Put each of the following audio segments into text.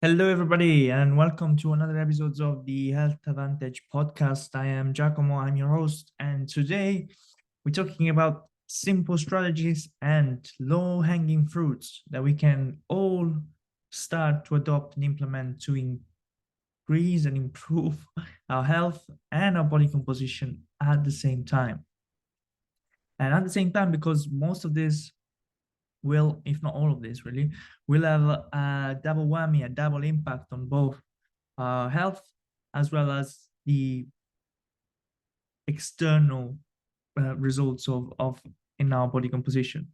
Hello, everybody, and welcome to another episode of the Health Advantage podcast. I am Giacomo, I'm your host, and today we're talking about simple strategies and low hanging fruits that we can all start to adopt and implement to increase and improve our health and our body composition at the same time. And at the same time, because most of this will, if not all of this really, will have a double whammy, a double impact on both health as well as the external results of in our body composition.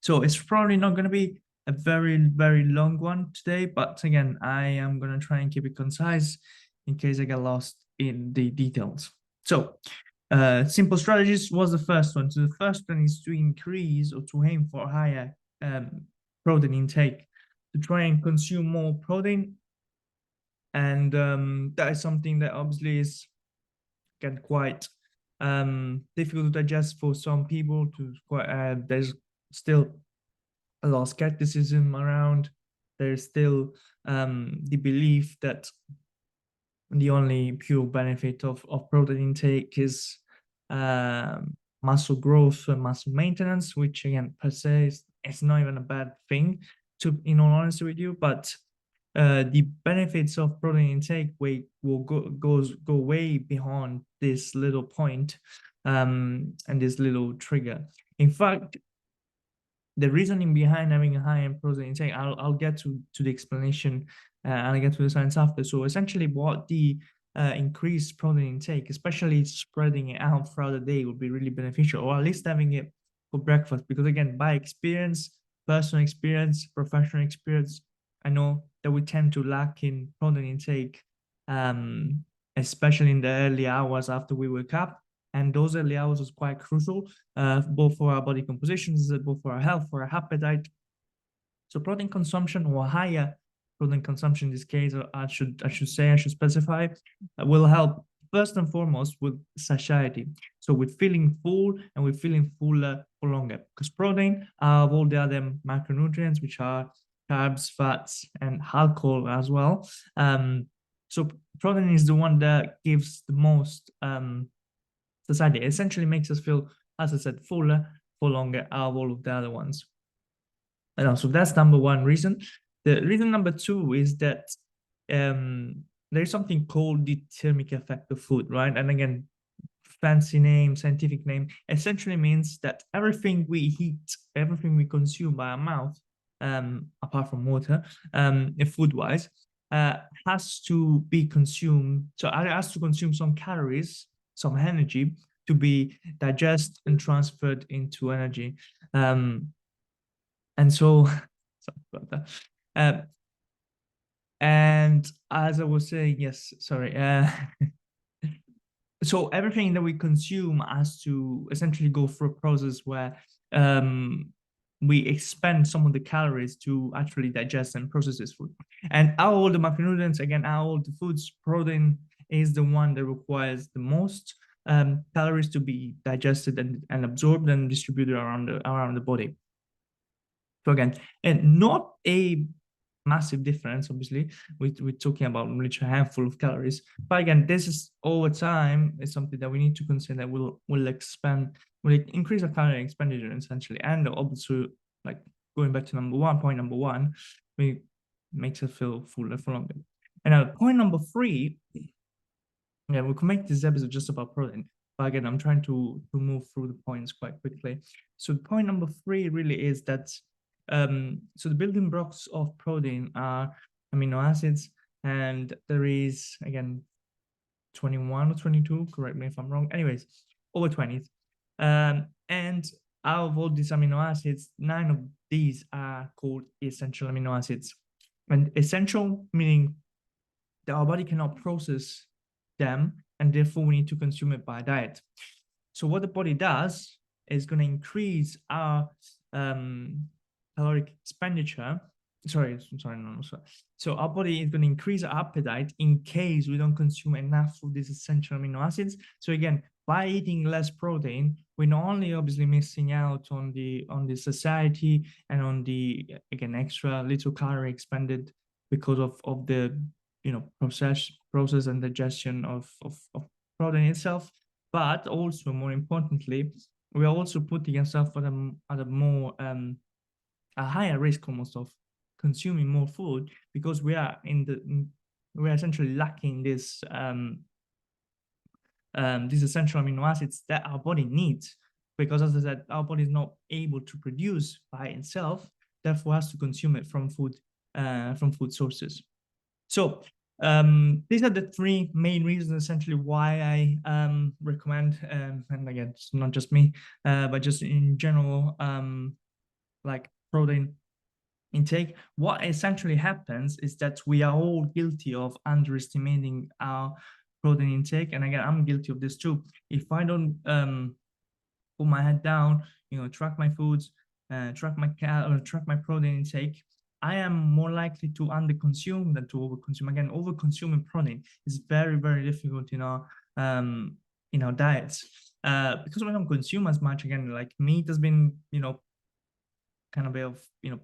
So it's probably not going to be a very long one today, but again, I am going to try and keep it concise in case I get lost in the details. So simple strategies was the first one. So the first one is to increase or to aim for higher protein intake, to try and consume more protein. And that is something that obviously is get quite difficult to digest for some people. There's still a lot of skepticism around. There's still the belief that the only pure benefit of protein intake is muscle growth and muscle maintenance, which again per se is not even a bad thing, to in all honesty with you. But the benefits of protein intake will go way beyond this little point and this little trigger. In fact, the reasoning behind having a high protein intake, I'll get to the explanation and I'll get to the science after. So essentially, what the increased protein intake, especially spreading it out throughout the day, would be really beneficial, or at least having it for breakfast. Because again, by experience, personal experience, professional experience, I know that we tend to lack in protein intake, especially in the early hours after we wake up. And those early hours is quite crucial, both for our body compositions, both for our health, for our appetite. So protein consumption, or higher protein consumption in this case, I should specify, will help first and foremost with satiety. So with feeling full and with feeling fuller for longer, because protein of all the other macronutrients, which are carbs, fats, and alcohol as well. So protein is the one that gives the most society. It essentially makes us feel, as I said, fuller for longer out of all of the other ones. So that's number one reason. The reason number two is that there's something called the thermic effect of food, right? And again, fancy name, scientific name, essentially means that everything we eat, everything we consume by our mouth, apart from water, food-wise, has to be consumed. So it has to consume some calories, some energy to be digested and transferred into energy. And so, sorry about that. And as I was saying, yes, sorry. So everything that we consume has to essentially go through a process where we expend some of the calories to actually digest and process this food. And out of all the macronutrients, again, out of all the foods, protein is the one that requires the most calories to be digested and absorbed and distributed around the body. So again, and not a massive difference, obviously. We're talking about literally a handful of calories. But again, this is over time is something that we need to consider that will increase our calorie expenditure essentially. And also, like going back to point number one, we makes us feel fuller for longer. And now point number three, yeah, we can make this episode just about protein. But again, I'm trying to move through the points quite quickly. So point number three really is that so the building blocks of protein are amino acids, and there is again 21 or 22, correct me if I'm wrong, anyways, over 20. And out of all these amino acids, 9 of these are called essential amino acids. And essential meaning that our body cannot process them, and therefore we need to consume it by diet. So what the body does is going to increase our caloric expenditure. Sorry. So our body is going to increase our appetite in case we don't consume enough of these essential amino acids. So again, by eating less protein, we're not only obviously missing out on the satiety and on the again extra little calorie expended because of the process and digestion of protein itself. But also, more importantly, we are also putting ourselves at a more a higher risk almost of consuming more food, because we are essentially lacking these essential amino acids that our body needs, because as I said, our body is not able to produce by itself, therefore has to consume it from food sources. So these are the three main reasons essentially why I recommend, and again, it's not just me, but just in general, like protein intake. What essentially happens is that we are all guilty of underestimating our protein intake, and again, I'm guilty of this too. If I don't put my head down, track my foods, track my protein intake, I am more likely to underconsume than to overconsume. Again, overconsuming protein is very, very difficult in our diets, because we don't consume as much. Again, like meat has been kind of bit of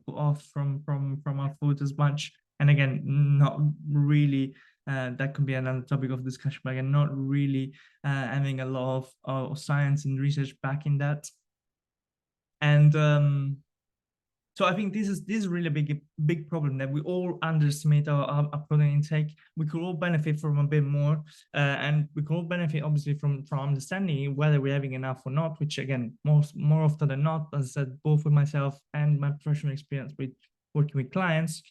put off from our food as much, and again, not really that could be another topic of discussion, but again, not really having a lot of science and research backing that. And so I think this is really a big problem, that we all underestimate our protein intake. We could all benefit from a bit more, and we could all benefit obviously from understanding whether we're having enough or not. Which again, more often than not, as I said, both with myself and my professional experience with working with clients,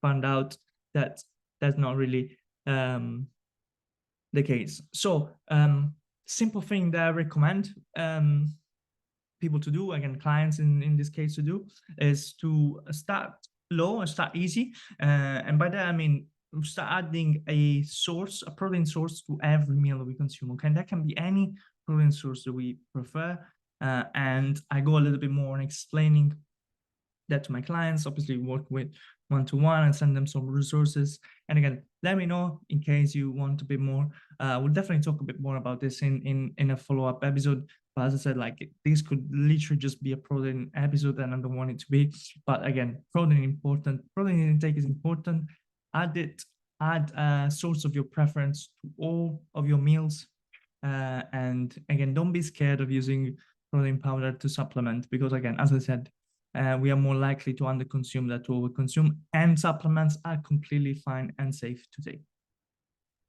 found out that that's not really the case. So simple thing that I recommend people to do, again, clients in this case to do, is to start low and start easy. And by that, I mean, start adding a protein source to every meal that we consume. Okay, that can be any protein source that we prefer. And I go a little bit more on explaining that to my clients, obviously work with one-to-one and send them some resources. And again, let me know in case you want a bit more. We'll definitely talk a bit more about this in a follow-up episode. But as I said, like, this could literally just be a protein episode, and I don't want it to be. But again, protein intake is important. Add a source of your preference to all of your meals. And again, don't be scared of using protein powder to supplement, because again, as I said, we are more likely to underconsume than to overconsume, and supplements are completely fine and safe to take.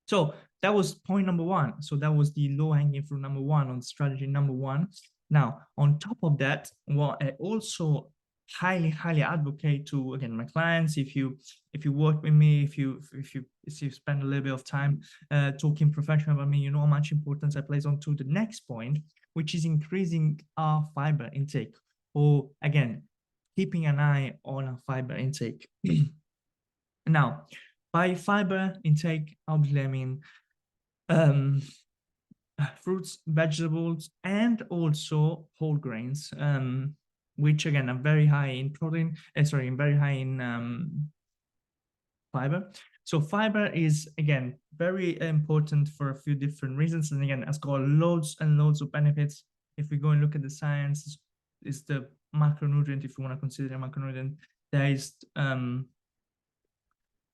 So that was point number one. So that was the low-hanging fruit number one on strategy number one. Now, on top of that, what I also highly advocate to, again, my clients, if you work with me, if you spend a little bit of time talking professional about me, you know how much importance I place on to the next point, which is increasing our fiber intake, or again, keeping an eye on our fiber intake. Now, by fiber intake, obviously I mean fruits, vegetables, and also whole grains, which again are very high in protein, very high in fiber. So fiber is, again, very important for a few different reasons, and again, has got loads and loads of benefits. If we go and look at the science, is the macronutrient, if you want to consider a macronutrient, that is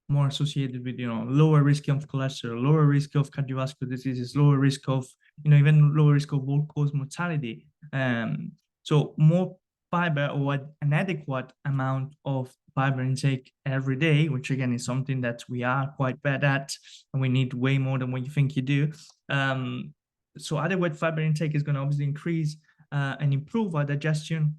more associated with lower risk of cholesterol, lower risk of cardiovascular diseases, lower risk of even lower risk of all-cause mortality. So more fiber, or an adequate amount of fiber intake every day, which again is something that we are quite bad at, and we need way more than what you think you do. So adequate fiber intake is going to obviously increase and improve our digestion.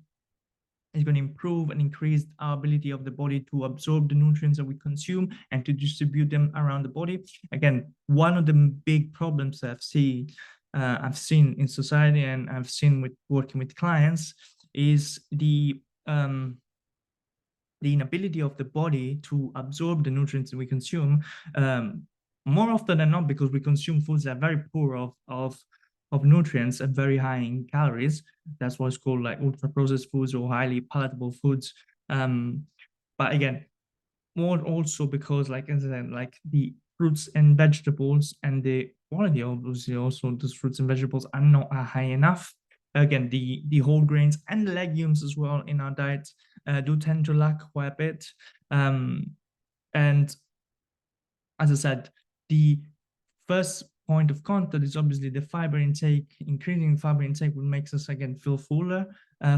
It's going to improve and increase our ability of the body to absorb the nutrients that we consume and to distribute them around the body. Again, one of the big problems that I've seen in society, and I've seen with working with clients, is the inability of the body to absorb the nutrients that we consume, more often than not, because we consume foods that are very poor of nutrients and very high in calories. That's what's called like ultra processed foods or highly palatable foods. But again, more also because, like I said, like the fruits and vegetables and the quality, obviously, also those fruits and vegetables are not high enough. Again, the whole grains and the legumes as well in our diet do tend to lack quite a bit. And as I said, the first point of contact is obviously the fiber intake. Increasing fiber intake will make us again feel fuller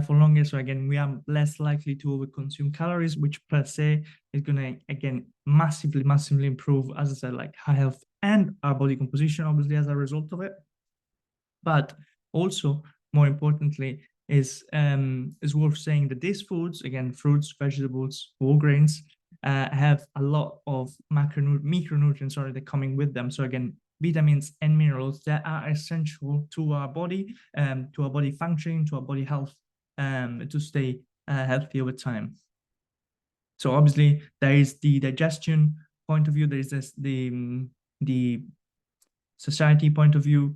for longer. So again, we are less likely to overconsume calories, which per se is gonna again massively improve, as I said, like heart health and our body composition, obviously as a result of it. But also, more importantly, is worth saying that these foods, again, fruits, vegetables, whole grains, have a lot of micronutrients that coming with them. So again, vitamins and minerals that are essential to our body, to our body functioning, to our body health, to stay healthy over time. So obviously, there is the digestion point of view. There is the society point of view.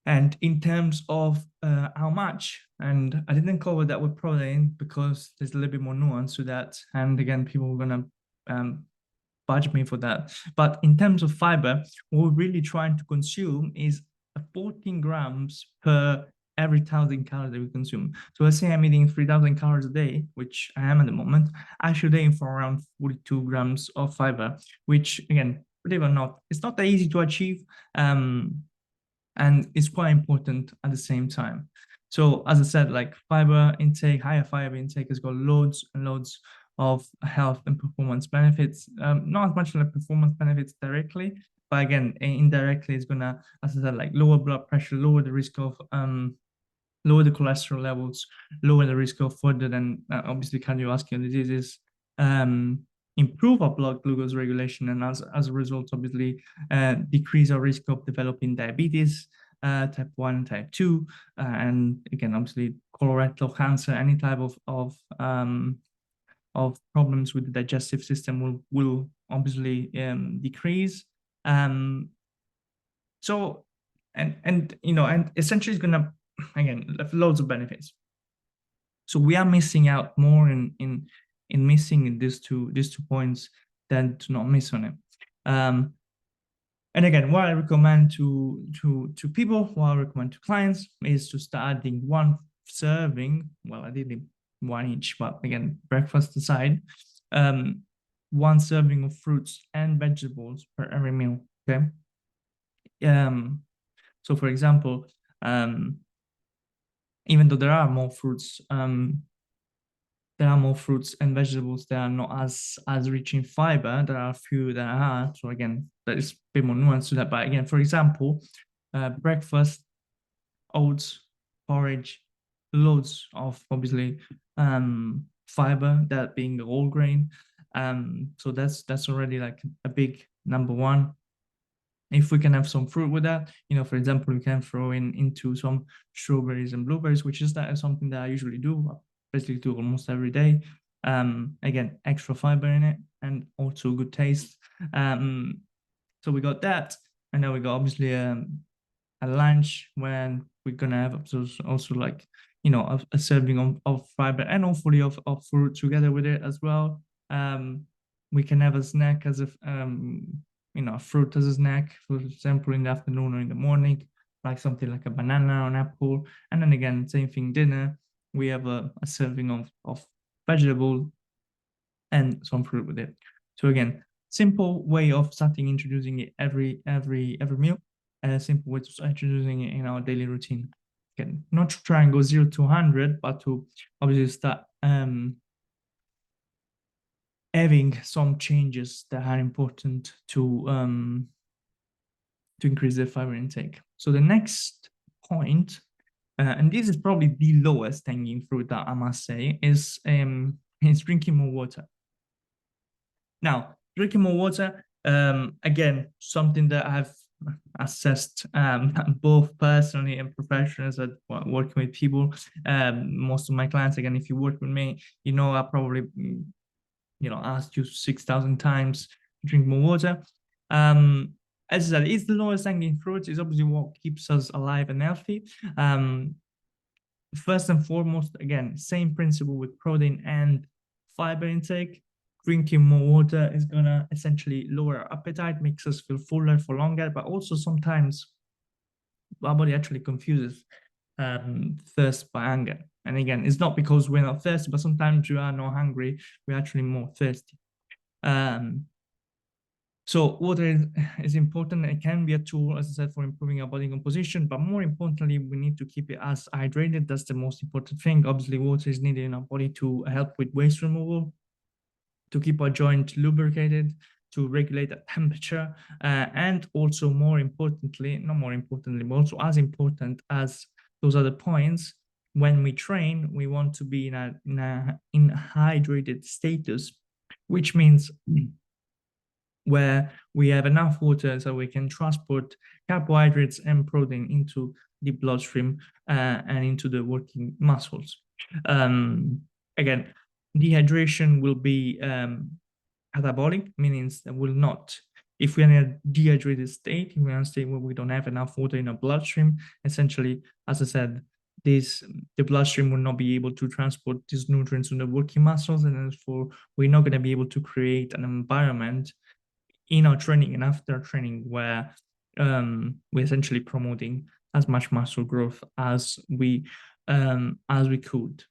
And in terms of how much, and I didn't cover that with protein because there's a little bit more nuance to that. And again, people are gonna budge me for that. But in terms of fiber, what we're really trying to consume is 14 grams per every 1,000 calories that we consume. So let's say I'm eating 3,000 calories a day, which I am at the moment. I should aim for around 42 grams of fiber, which again, believe it or not, it's not that easy to achieve. And it's quite important at the same time. So as I said, like fiber intake, higher fiber intake has got loads and loads of health and performance benefits. Not as much like performance benefits directly, but again, indirectly, it's gonna, as I said, like lower blood pressure, lower the risk of lower the cholesterol levels, lower the risk of further than obviously cardiovascular diseases, improve our blood glucose regulation, and as a result, obviously, decrease our risk of developing diabetes, type 1 and type 2, and again, obviously, colorectal cancer, any type of problems with the digestive system will obviously decrease. So, and essentially it's gonna, again, have loads of benefits. So we are missing out more in missing these two points than to not miss on it. And again, what I recommend to people, what I recommend to clients is to start adding one serving. Well, I did one each, but again, breakfast aside, one serving of fruits and vegetables per every meal. Okay. So for example, even though there are more fruits, and vegetables that are not as rich in fiber, there are a few that are. So again, there is a bit more nuance to that. But again, for example, breakfast, oats, porridge, loads of obviously fiber, that being the whole grain. So that's already like a big number one. If we can have some fruit with that, for example, we can throw into some strawberries and blueberries, which is something that I usually do, basically do almost every day. Again, extra fiber in it and also good taste. So we got that, and then we got obviously a lunch when we're gonna have also like a serving of fiber and hopefully of fruit together with it as well. We can have a snack as a fruit as a snack, for example, in the afternoon or in the morning, like something like a banana or an apple. And then again, same thing, dinner, we have a serving of vegetable and some fruit with it. So again, simple way of starting introducing it every meal, and a simple way to introducing it in our daily routine. Again, not to try and go 0 to 100, but to obviously start having some changes that are important to increase the fiber intake. So the next point, and this is probably the lowest hanging fruit that I must say, is drinking more water. Now, drinking more water, again, something that I've assessed both personally and professionally as working with people. Most of my clients, again, if you work with me, I probably asked you 6,000 times to drink more water. As I said, it's the lowest hanging fruit. It's obviously what keeps us alive and healthy. First and foremost, again, same principle with protein and fiber intake. Drinking more water is gonna essentially lower our appetite, makes us feel fuller for longer, but also sometimes our body actually confuses thirst by hunger. And again, it's not because we're not thirsty, but sometimes we are not hungry, we're actually more thirsty. So water is important. It can be a tool, as I said, for improving our body composition, but more importantly, we need to keep it as hydrated. That's the most important thing. Obviously, water is needed in our body to help with waste removal, to keep our joint lubricated, to regulate the temperature, and also more importantly, not more importantly, but also as important as those other points, when we train, we want to be in hydrated status, which means where we have enough water so we can transport carbohydrates and protein into the bloodstream and into the working muscles. Again, dehydration will be catabolic, meaning that will not, if we're in a dehydrated state, if we're in a state where we don't have enough water in our bloodstream, essentially, as I said, the bloodstream will not be able to transport these nutrients to the working muscles, and therefore we're not going to be able to create an environment in our training and after training where we're essentially promoting as much muscle growth as we could.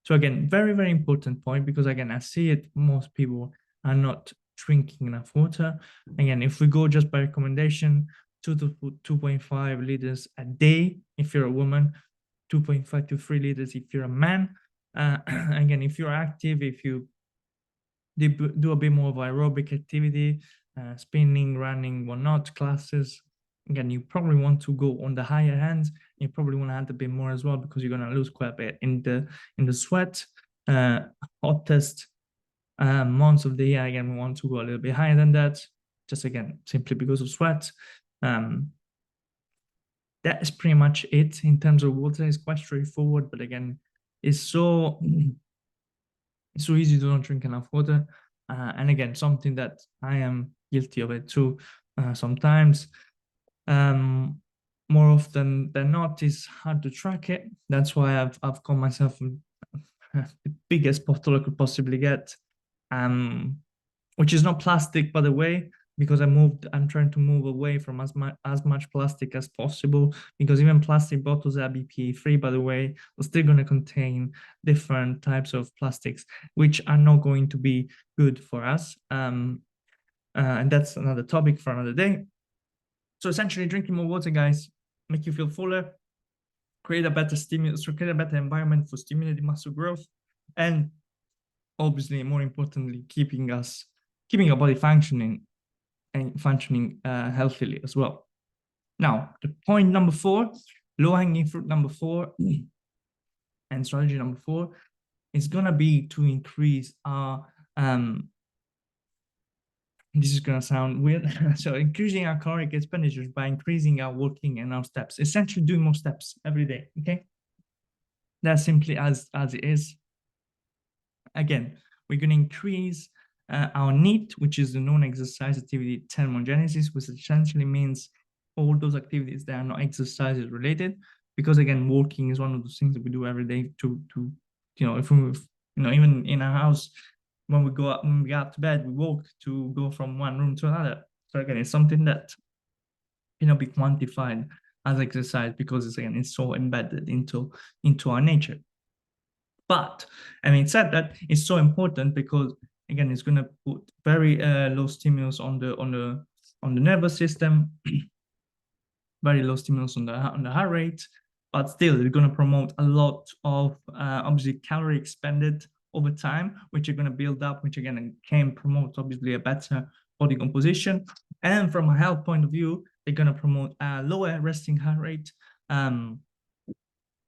So again, very, very important point, because again, I see it, most people are not drinking enough water. Again, if we go just by recommendation, 2 to 2.5 liters a day if you're a woman, 2.5 to 3 liters if you're a man. Again, if you're active, if you do a bit more of aerobic activity, spinning, running, whatnot, classes, again, you probably want to go on the higher end. You probably want to add a bit more as well, because you're going to lose quite a bit in the sweat. Hottest months of the year, again, we want to go a little bit higher than that, just again, simply because of sweat. That is pretty much it in terms of water. It's quite straightforward, but again, it's so easy to not drink enough water. And again, something that I am guilty of it too. Sometimes, more often than not, it's hard to track it. That's why I've got myself the biggest bottle I could possibly get, which is not plastic, by the way, because I'm trying to move away from as much plastic as possible, because even plastic bottles are BPA-free, by the way, are still going to contain different types of plastics, which are not going to be good for us. And that's another topic for another day. So essentially, drinking more water, guys, make you feel fuller, create a better stimulus, create a better environment for stimulating muscle growth, and obviously, more importantly, keeping our body functioning and functioning healthily as well. Now, the point number 4, low-hanging fruit number 4, and strategy number 4 is gonna be to increase our this is gonna sound weird. So increasing our caloric expenditures by increasing our walking and our steps, essentially doing more steps every day. Okay, that's simply as it is. Again, we're going to increase our NEAT, which is the non-exercise activity thermogenesis, which essentially means all those activities that are not exercises related. Because again, walking is one of those things that we do every day to if we even in our house, when we go out to bed, we walk to go from one room to another. So again, it's something that be quantified as exercise, because it's so embedded into our nature. But having said that, it's so important because again, it's going to put very low stimulus on the nervous system, very low stimulus on the heart rate, but still it's going to promote a lot of obviously calorie expended over time, which are going to build up, which again can promote obviously a better body composition. And from a health point of view, they're going to promote a lower resting heart rate.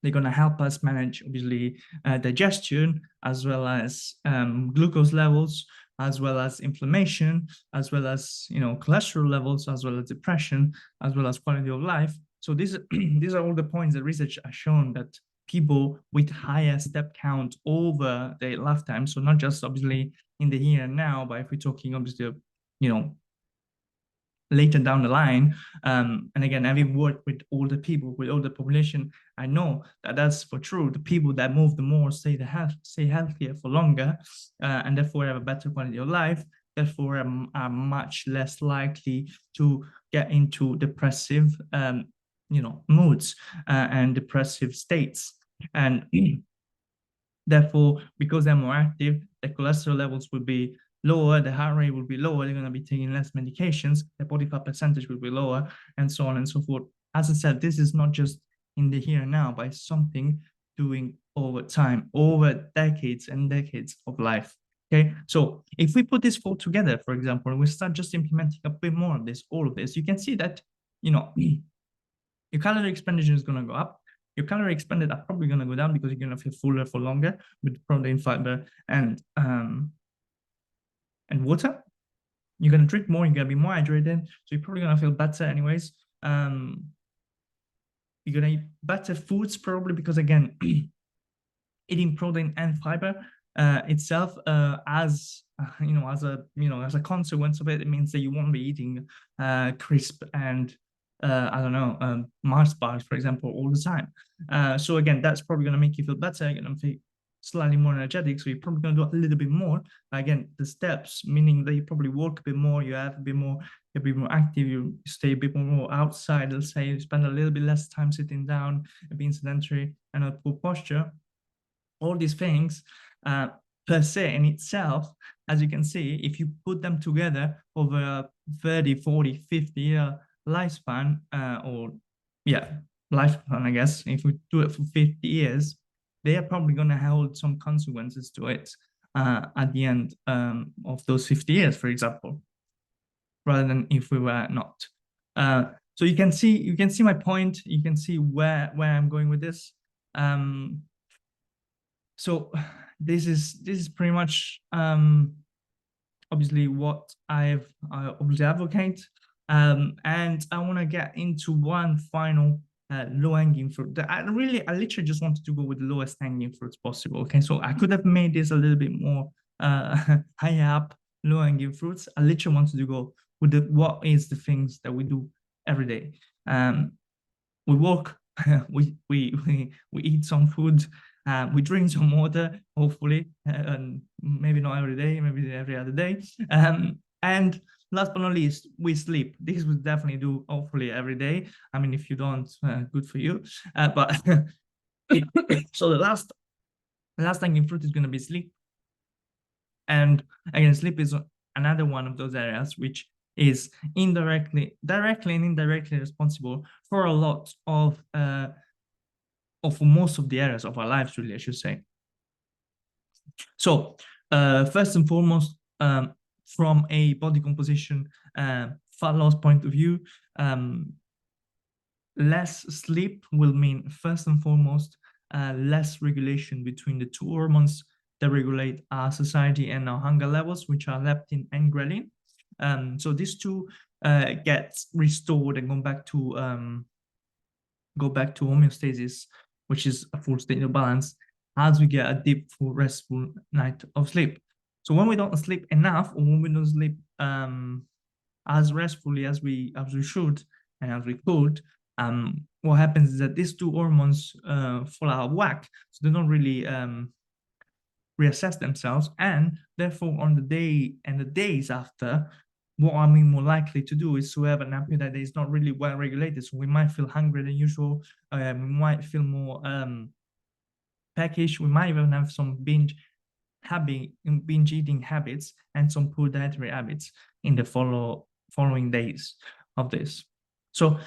They're going to help us manage, obviously, digestion, as well as glucose levels, as well as inflammation, as well as cholesterol levels, as well as depression, as well as quality of life. So these are all the points that research has shown that people with higher step count over their lifetime, so not just obviously in the here and now, but if we're talking obviously later down the line, and again, having worked with older people, with older population, I know that that's for true. The people that move the more stay healthier for longer, and therefore have a better quality of life. Therefore, are much less likely to get into depressive, moods and depressive states. And Therefore, because they're more active, the cholesterol levels will be lower, the heart rate will be lower, they're going to be taking less medications, the body fat percentage will be lower, and so on and so forth. As I said, this is not just in the here and now, but it's something doing over time, over decades and decades of life. Okay, so if we put this four together, for example, and we start just implementing a bit more of this, all of this, you can see that, you know, your calorie expenditure is going to go up. Your calorie expended are probably going to go down because you're going to feel fuller for longer with protein, fiber, and water. You're going to drink more. You're going to be more hydrated, so you're probably going to feel better anyways. You're going to eat better foods probably because, again, eating protein and fiber itself as a consequence of it, it means that you won't be eating crisp and I don't know, Mars bars, for example, all the time. So again, that's probably going to make you feel better. You're going to feel slightly more energetic, so you're probably going to do a little bit more. Again, the steps, meaning that you probably work a bit more, you have a bit more, you're a bit more active, you stay a bit more outside, let's say you spend a little bit less time sitting down, being sedentary, and a poor posture. All these things per se in itself, as you can see, if you put them together over a 30, 40, 50 year lifespan, lifespan, I guess, if we do it for 50 years, they are probably going to hold some consequences to it at the end of those 50 years, for example, rather than if we were not. So you can see my point. You can see where I'm going with this. So this is pretty much obviously what I obviously advocate, and I want to get into one final low-hanging fruit. I literally just wanted to go with the lowest hanging fruits possible. Okay, so I could have made this a little bit more higher up, low-hanging fruits. I literally wanted to go with what is the things that we do every day. We walk, we eat some food. We drink some water, hopefully, and maybe not every day, maybe every other day. And last but not least, we sleep. This we definitely do, hopefully, every day. I mean, if you don't, good for you. But so the last hanging fruit is going to be sleep. And again, sleep is another one of those areas which is directly and indirectly responsible for a lot of most of the areas of our lives, really, I should say. So first and foremost, from a body composition fat loss point of view, less sleep will mean first and foremost less regulation between the two hormones that regulate our satiety and our hunger levels, which are leptin and ghrelin. So these two get restored and go back to homeostasis, which is a full state of balance, as we get a deep, full, restful night of sleep. So when we don't sleep enough, or when we don't sleep as restfully as we should and as we could, what happens is that these two hormones fall out of whack, so they don't really reassess themselves, and therefore on the day and the days after, what I mean more likely to do is to have an appetite that is not really well regulated. So we might feel hungrier than usual. We might feel more peckish. We might even have some binge eating habits and some poor dietary habits in the following days of this. So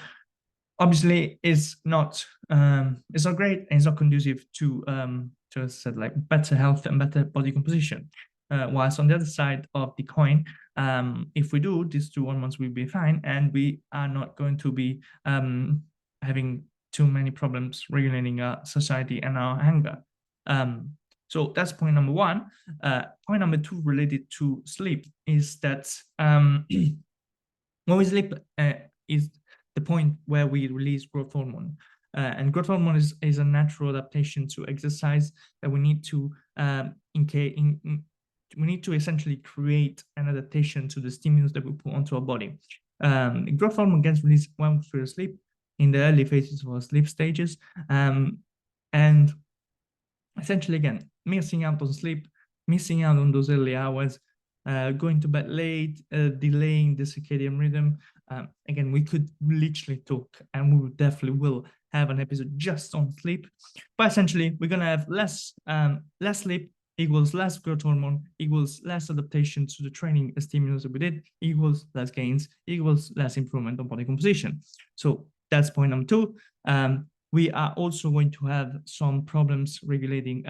obviously it's not great, and it's not conducive to as I said, like better health and better body composition. Whilst on the other side of the coin, if we do, these two hormones will be fine, and we are not going to be having too many problems regulating our satiety and our hunger. So that's point number one. Point number two, related to sleep, is that when we sleep is the point where we release growth hormone. And growth hormone is a natural adaptation to exercise that we need to we need to essentially create an adaptation to the stimulus that we put onto our body. Growth hormone gets released when we're asleep, in the early phases of our sleep stages, and essentially, again, missing out on sleep, missing out on those early hours, going to bed late, delaying the circadian rhythm. Again, we could literally talk, and we definitely will have an episode just on sleep. But essentially, we're gonna have less sleep equals less growth hormone equals less adaptation to the training stimulus that we did equals less gains equals less improvement on body composition. So that's point number two. We are also going to have some problems regulating,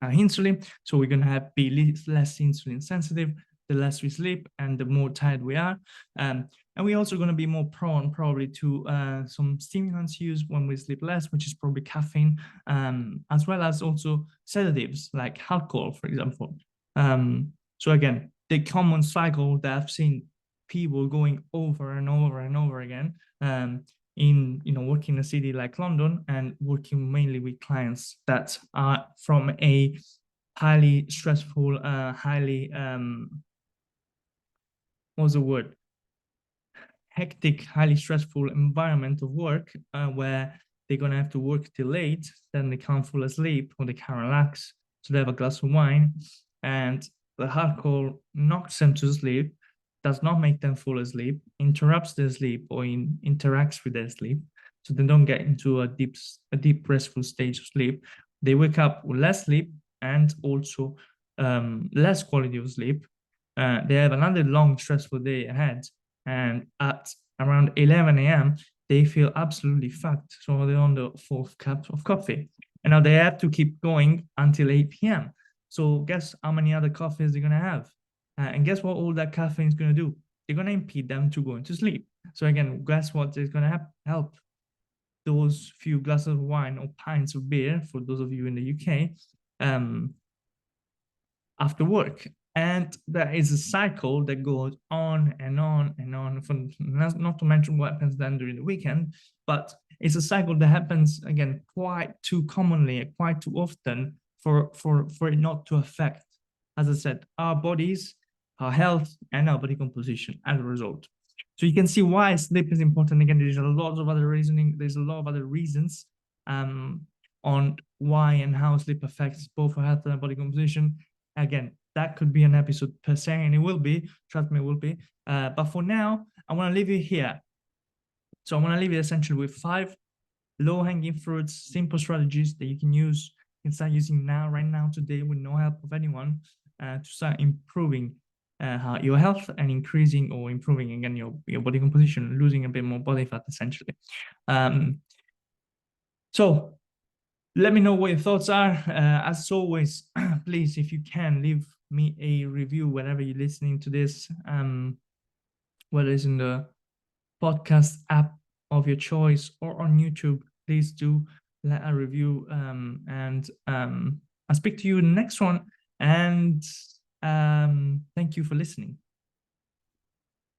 insulin. So we're going to have be less insulin sensitive, the less we sleep and the more tired we are. And we're also going to be more prone probably to some stimulants used when we sleep less, which is probably caffeine, as well as also sedatives like alcohol, for example. So again, the common cycle that I've seen people going over and over and over again, in working in a city like London and working mainly with clients that are from a highly stressful, highly what's the word? Hectic, highly stressful environment of work, where they're gonna have to work till late, then they can't fall asleep or they can't relax, so they have a glass of wine, and the alcohol knocks them to sleep, does not make them fall asleep, interrupts their sleep or interacts with their sleep, so they don't get into a deep restful stage of sleep. They wake up with less sleep and also less quality of sleep. They have another long stressful day ahead, and at around 11 a.m., they feel absolutely fucked. So they're on the fourth cup of coffee. And now they have to keep going until 8 p.m. So guess how many other coffees they're going to have? And guess what all that caffeine is going to do? They're going to impede them to going to sleep. So again, guess what is going to help? Those few glasses of wine or pints of beer, for those of you in the UK, after work. And there is a cycle that goes on and on and on, from not to mention what happens then during the weekend, but it's a cycle that happens again quite too commonly, quite too often for it not to affect, as I said, our bodies, our health, and our body composition as a result. So you can see why sleep is important. Again, there's a lot of other reasoning, there's a lot of other reasons on why and how sleep affects both our health and body composition. Again, that could be an episode per se, and it will be, trust me, it will be. But for now, I want to leave you here. So I want to leave you essentially with 5 low-hanging fruits, simple strategies that you can use, you can start using now, right now, today, with no help of anyone, to start improving your health and increasing or improving, again, your body composition, losing a bit more body fat, essentially. So let me know what your thoughts are. As always, please, if you can, leave me a review whenever you're listening to this, whether it's in the podcast app of your choice or on YouTube. Please do let a review, and I'll speak to you in the next one. And thank you for listening.